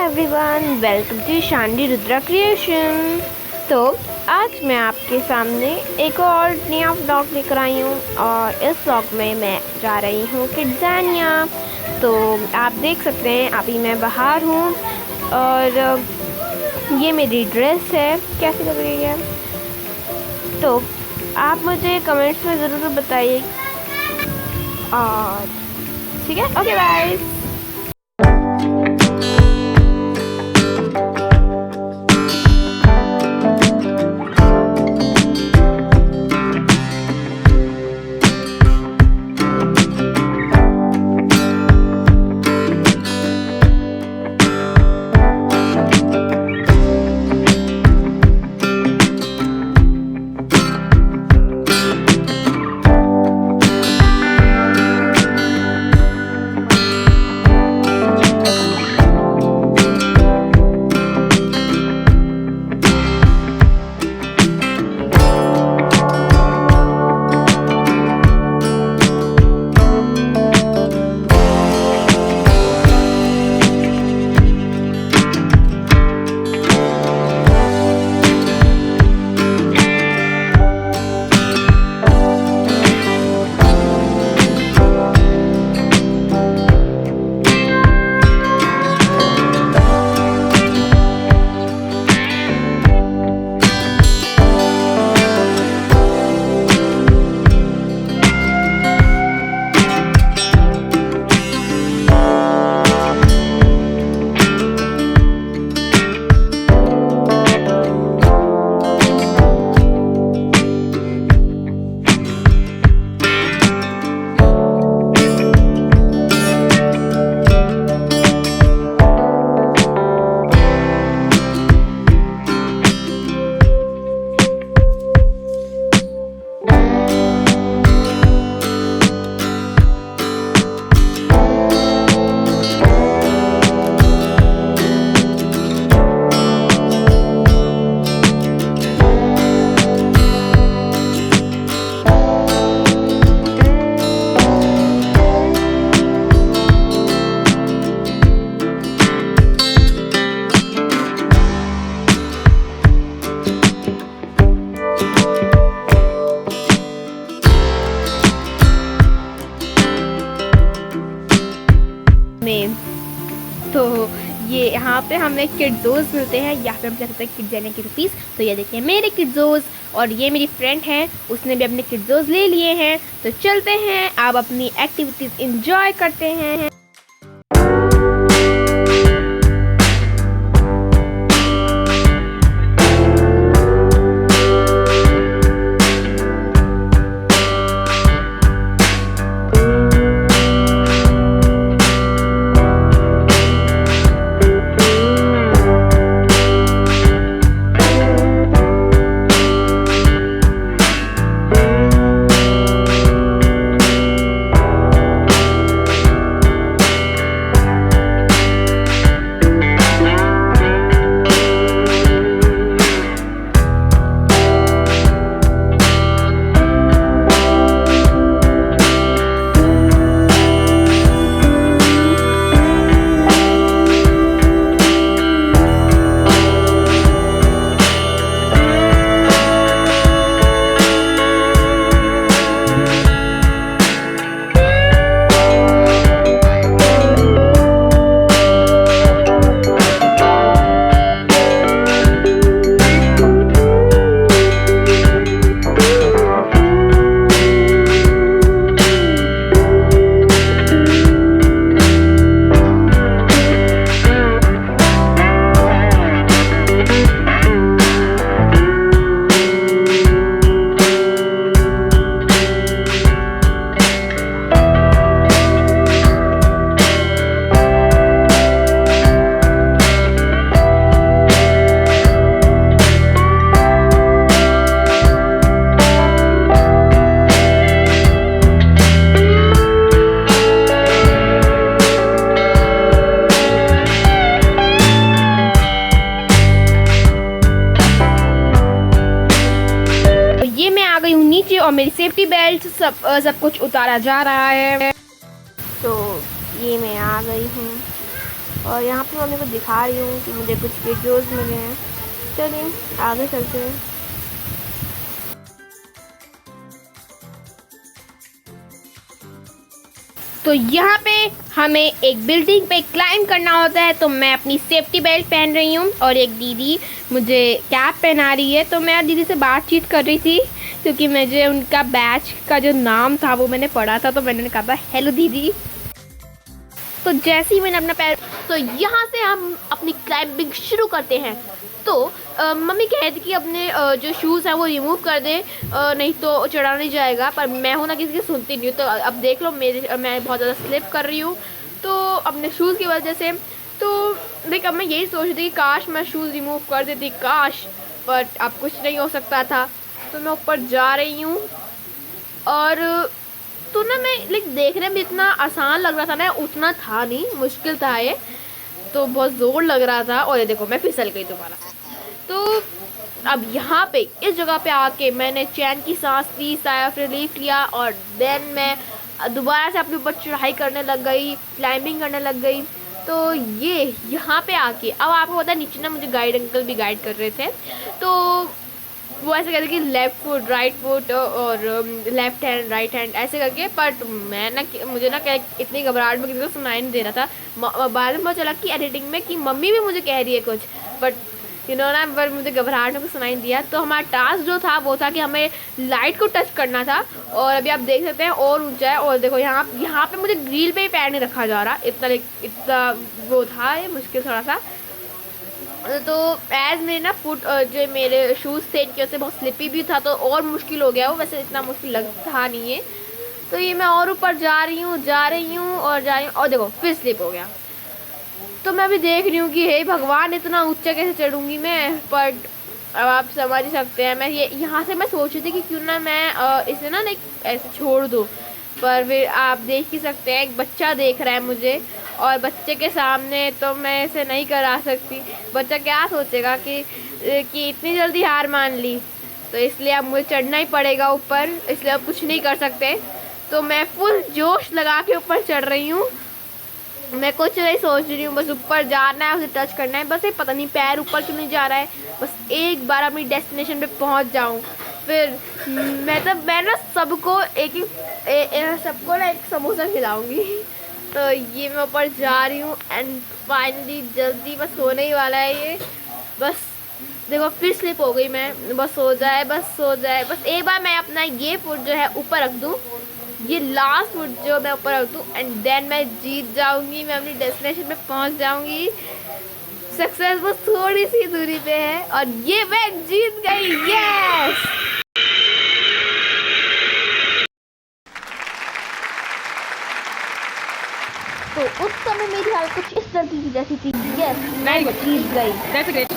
Everyone, welcome to Shandi Rudra creation. तो आज मैं आपके सामने एक और नया व्लॉग लेकर आई हूँ और इस व्लॉग में मैं जा रही हूँ किड्ज़ानिया। तो आप देख सकते हैं अभी मैं बाहर हूँ और ये मेरी ड्रेस है, कैसी लग रही है। तो आप मुझे कमेंट्स में ज़रूर बताइए और ठीक है, ओके बाय। तो ये यहाँ पे हमें किड्ज़ोज़ मिलते हैं या फिर हम कह सकते हैं किड्ज़ानिया के रुपीस। तो ये देखिए मेरे किड्ज़ोज़ और ये मेरी फ्रेंड है, उसने भी अपने किड्ज़ोज़ ले लिए हैं। तो चलते हैं, आप अपनी एक्टिविटीज़ इंजॉय करते हैं। नीचे और मेरी सेफ्टी बेल्ट सब कुछ उतारा जा रहा है। तो ये मैं आ गई हूँ। और यहाँ पे मम्मी को दिखा रही हूँ कि मुझे कुछ वीडियोस मिले हैं। चलिए आगे चलते हैं। तो यहाँ पे हमें एक बिल्डिंग पे क्लाइंब करना होता है, तो मैं अपनी सेफ्टी बेल्ट पहन रही हूँ और एक दीदी मुझे कैप पहना रही है। तो मैं दीदी से बातचीत कर रही थी क्योंकि मुझे उनका बैच का जो नाम था वो मैंने पढ़ा था, तो मैंने कहा था हेलो दीदी। तो जैसे ही मैंने अपना पैर, तो यहाँ से हम अपनी क्लाइंबिंग शुरू करते हैं। तो मम्मी कह रही थी कि अपने जो शूज़ हैं वो रिमूव कर दे, नहीं तो चढ़ा नहीं जाएगा, पर मैं हूँ ना किसी की सुनती नहीं हूँ। तो अब देख लो मैं बहुत ज़्यादा स्लिप कर रही हूँ तो अपने शूज़ की वजह से। तो देख अब मैं यही सोच रही थी कि काश मैं शूज़ रिमूव कर देती, काश, बट अब कुछ नहीं हो सकता था। तो मैं ऊपर जा रही हूँ और तो ना मैं देखने में इतना आसान लग रहा था ना, उतना था नहीं, मुश्किल था ये, तो बहुत ज़ोर लग रहा था। और ये देखो मैं फिसल गई दोबारा। तो अब यहाँ पे इस जगह पे आके मैंने चैन की सांस ली, साया रिलीफ लिया और देन मैं दोबारा से अपने ऊपर चढ़ाई करने लग गई, क्लाइंबिंग करने लग गई। तो ये यहाँ पे आके अब आपको पता है नीचे ना मुझे गाइड अंकल भी गाइड कर रहे थे, तो वो ऐसे कहते कि लेफ़्ट फुट राइट फुट और लेफ़्ट हैंड राइट हैंड ऐसे करके। बट मैं ना मुझे ना क्या इतनी घबराहट में किसी को सुनाई नहीं दे रहा था। बाद में पता चला कि एडिटिंग में कि मम्मी भी मुझे कह रही है कुछ, बट ना पर मुझे घबराहट में कुछ सुनाई दिया। तो हमारा टास्क जो था वो था कि हमें लाइट को टच करना था और अभी आप देख सकते हैं और ऊंचा है। और देखो यहाँ पे मुझे ग्रिल पे ही पैर नहीं रखा जा रहा, इतना वो था ये मुश्किल थोड़ा सा। तो एज मेरे ना फुट जो मेरे शूज़ थे इनकी वजह से बहुत स्लिपी भी था, तो और मुश्किल हो गया वो, वैसे इतना मुश्किल लगता नहीं है। तो ये मैं और ऊपर जा रही हूँ और देखो फिर स्लिप हो गया। तो मैं अभी देख रही हूँ कि हे भगवान इतना ऊंचा कैसे चढ़ूँगी मैं, बट अब आप समझ ही सकते हैं। मैं ये यहाँ से मैं सोच रही थी कि क्यों ना मैं इसे ना ऐसे छोड़ दूँ, पर फिर आप देख ही सकते हैं एक बच्चा देख रहा है मुझे, और बच्चे के सामने तो मैं इसे नहीं करा सकती। बच्चा क्या सोचेगा कि इतनी जल्दी हार मान ली, तो इसलिए अब मुझे चढ़ना ही पड़ेगा ऊपर, इसलिए अब कुछ नहीं कर सकते। तो मैं फुल जोश लगा के ऊपर चढ़ रही हूँ। मैं कुछ नहीं सोच रही हूँ, बस ऊपर जाना है, उसे टच करना है, बस ये पता नहीं पैर ऊपर क्यों नहीं जा रहा है। बस एक बार अपनी डेस्टिनेशन पे पहुँच जाऊँ, फिर मैं ना सबको सबको ना एक समोसा खिलाऊंगी। तो ये मैं ऊपर जा रही हूँ एंड फाइनली जल्दी बस होने ही वाला है ये। बस देखो फिर स्लिप हो गई मैं, बस हो जाए बस एक बार मैं अपना ये फुट जो है ऊपर रख दूँ, ये लास्ट फुट जो मैं ऊपर रख दूँ, एंड देन मैं जीत जाऊँगी, मैं अपनी डेस्टिनेशन पे पहुँच जाऊँगी। सक्सेस बस थोड़ी सी दूरी पे है और ये मैं जीत गई, यस। तो उस समय मेरी हालत कुछ इस तरह की जैसी थी, यस मैं जीत गई। That's great.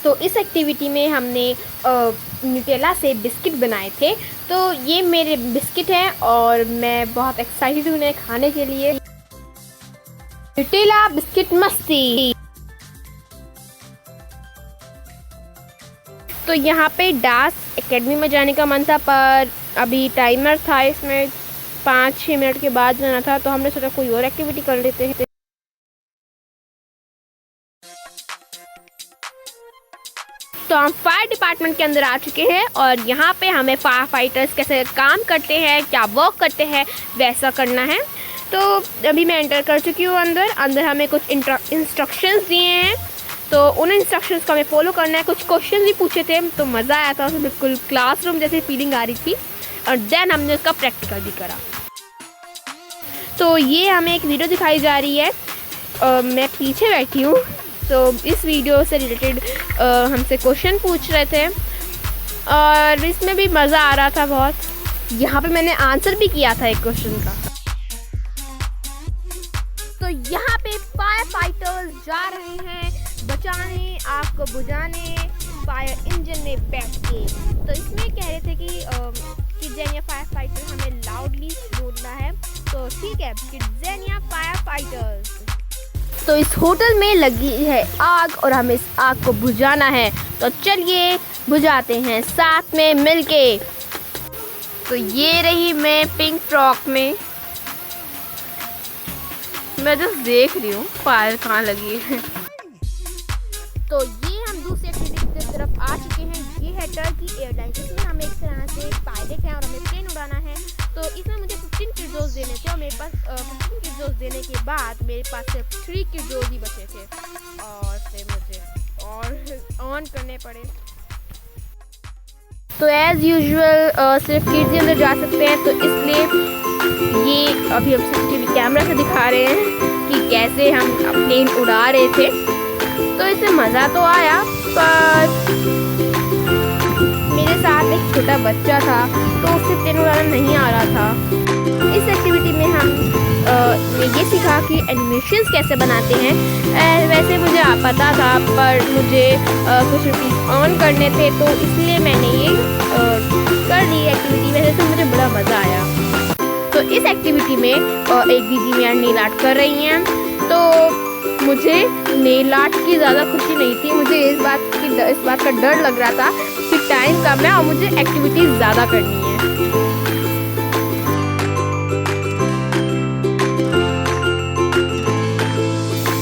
तो इस एक्टिविटी में हमने न्यूटेला से बिस्किट बनाए थे, तो ये मेरे बिस्किट हैं और मैं बहुत एक्साइटेड हूँ उन्हें खाने के लिए। न्यूटेला बिस्किट मस्ती। तो यहाँ पे डांस एकेडमी में जाने का मन था, पर अभी टाइमर था इसमें 5-6 मिनट के बाद जाना था, तो हमने सोचा कोई और एक्टिविटी कर लेते हैं। तो हम फायर डिपार्टमेंट के अंदर आ चुके हैं और यहाँ पे हमें फायर फाइटर्स कैसे काम करते हैं, क्या वर्क करते हैं, वैसा करना है। तो अभी मैं एंटर कर चुकी हूँ अंदर हमें कुछ इंस्ट्रक्शंस दिए हैं, तो उन इंस्ट्रक्शंस को हमें फॉलो करना है। कुछ क्वेश्चन भी पूछे थे, तो मज़ा आया था, उसमें बिल्कुल क्लासरूम जैसी फीलिंग आ रही थी। और देन हमने उसका प्रैक्टिकल भी करा। तो ये हमें एक वीडियो दिखाई जा रही है, मैं पीछे बैठी हूँ। तो इस वीडियो से रिलेटेड हमसे क्वेश्चन पूछ रहे थे और इसमें भी मज़ा आ रहा था बहुत। यहाँ पे मैंने आंसर भी किया था एक क्वेश्चन का। तो यहाँ पे फायर फाइटर्स जा रहे हैं बचाने, आग को बुझाने फायर इंजन में बैठ के। तो इसमें कह रहे थे कि जेनिया फायर फाइटर हमें लाउडली बोलना है, तो ठीक है कि जेनिया फायर फाइटर्स। तो इस होटल में लगी है आग और हमें इस आग को बुझाना है, तो चलिए बुझाते हैं साथ में मिलके। तो ये रही मैं पिंक फ्रॉक में, मैं जस्ट देख रही हूँ फाइल कहाँ लगी है। तो ये हम दूसरी एक्टिविटी की तरफ आ चुके हैं। ये है टर्की एयरलाइंस, इसमें हम एक तरह से पायलट हैं और हमें प्लेन उड़ाना है। तो इसमें मुझे 15 किड्स देने थे और मेरे पास 15 किड्स देने के बाद मेरे पास सिर्फ 3 किड्स ही बचे थे और फिर मुझे और ऑन करने पड़े। तो एज़ यूजुअल सिर्फ किड्स ही अंदर जा सकते हैं, तो इसलिए ये अभी हम CCTV कैमरा से दिखा रहे हैं कि कैसे हम प्लेन उड़ा रहे थे। तो इससे मज़ा तो आया, पर मेरे साथ एक छोटा बच्चा था तो उससे प्लेन उड़ाना नहीं आ रहा था। इस एक्टिविटी में हम ये सीखा कि एनिमेशंस कैसे बनाते हैं। वैसे मुझे पता था, पर मुझे कुछ रुपीस ऑन करने थे, तो इसलिए मैंने ये कर ली एक्टिविटी। वैसे तो मुझे बड़ा मज़ा आया। तो इस एक्टिविटी में एक दीदी मेरा नेल आर्ट कर रही हैं, तो मुझे नेल आर्ट की ज़्यादा खुशी नहीं थी। मुझे इस बात का डर लग रहा था कि टाइम कम है और मुझे एक्टिविटी ज़्यादा करनी है।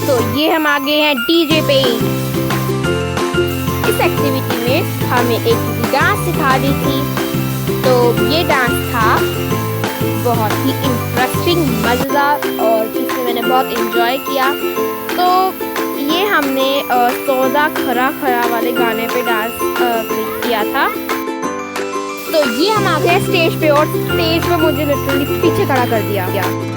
तो ये हम आ गए हैं DJ पे। इस एक्टिविटी में हमें एक डांस सिखा दी थी। तो ये डांस था बहुत ही इंटरेस्टिंग, मज़ेदार और इसमें मैंने बहुत एंजॉय किया। तो ये हमने सौदा खरा खरा वाले गाने पे डांस किया था। तो ये हम आ गए स्टेज पे और स्टेज पे मुझे लिटरली पीछे खड़ा कर दिया गया।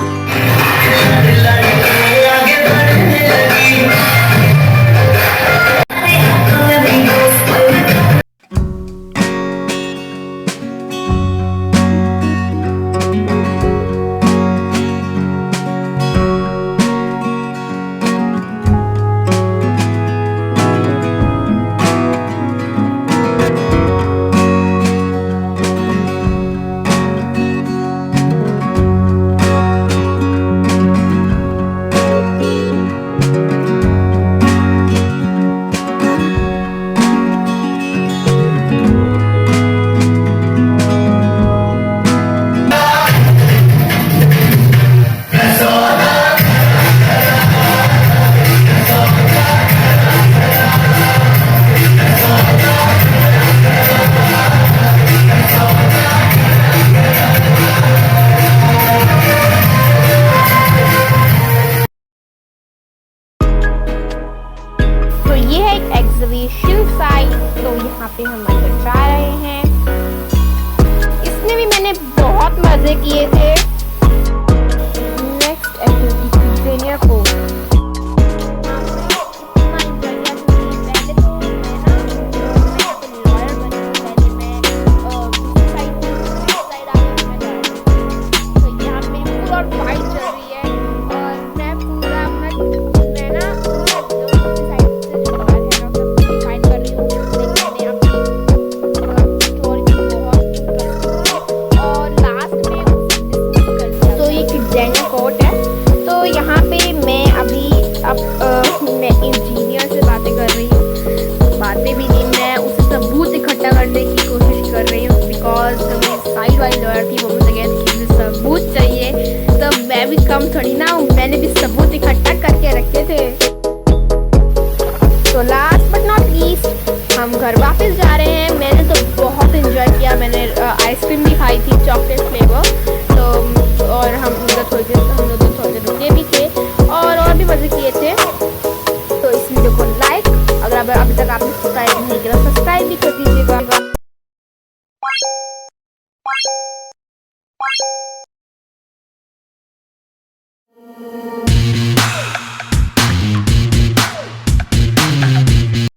एग्जीबिशन साइट, तो यहाँ पे हम अंदर जा रहे हैं। इसमें भी मैंने बहुत मजे किए थे। नेक्स्ट एक्टिविटी ट्रेनियर को मैं इंजीनियर से बातें कर रही हूँ। बातें भी नहीं, मैं उसे सबूत इकट्ठा करने की कोशिश कर रही हूँ। बिकॉज मेरी साइड वाली लॉयर थी, वो मुझे कहती थी मुझे सबूत चाहिए, तो मैं भी कम थोड़ी ना हूँ, मैंने भी सबूत इकट्ठा करके रखे थे। तो लास्ट बट नॉट लीस्ट हम घर वापस जा रहे हैं। मैंने तो बहुत इंजॉय किया। मैंने आइसक्रीम भी खाई थी, चॉकलेट फ्लेवर। तो और हम उधर थोड़ी देर रुके भी थे और भी मज़े किए थे। तो इस वीडियो को लाइक, अगर अभी तक आपने सब्सक्राइब नहीं किया